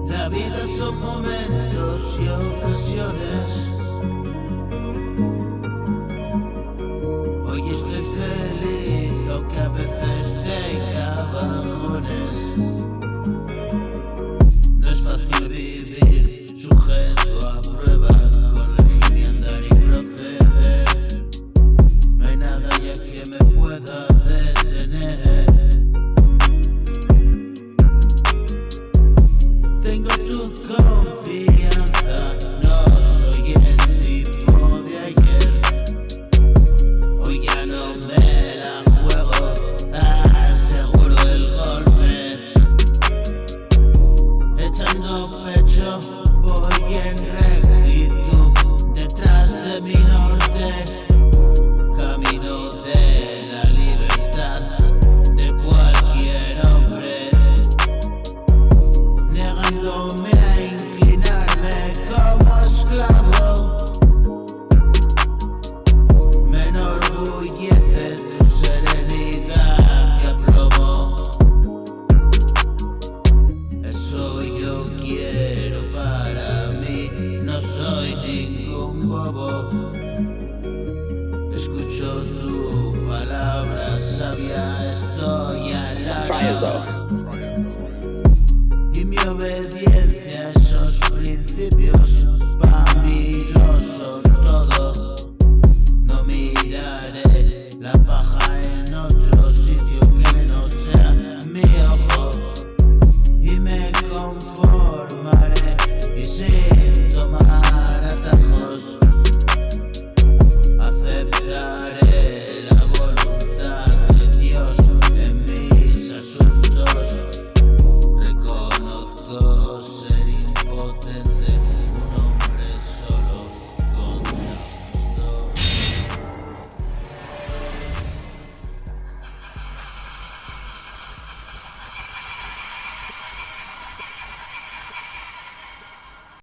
La vida son momentos y ocasiones. Hoy estoy feliz, aunque a veces tenga bajones. No es fácil vivir sujeto a pruebas, corregir mi andar y proceder. No hay nada ya que me pueda detener. Tengo tu confianza, no soy el tipo de ayer. Hoy ya no me la juego, aseguro el golpe. Echando pecho, voy en rectitud, detrás de mi norte. Camino de la libertad de cualquier hombre, negándome a inclinarme como esclavo. Me enorgullece tu serenidad y aplomo. Eso yo quiero para mí, no soy ningún bobo. Escucho tu palabra sabia, estoy al lado. Y mi obediencia a esos principios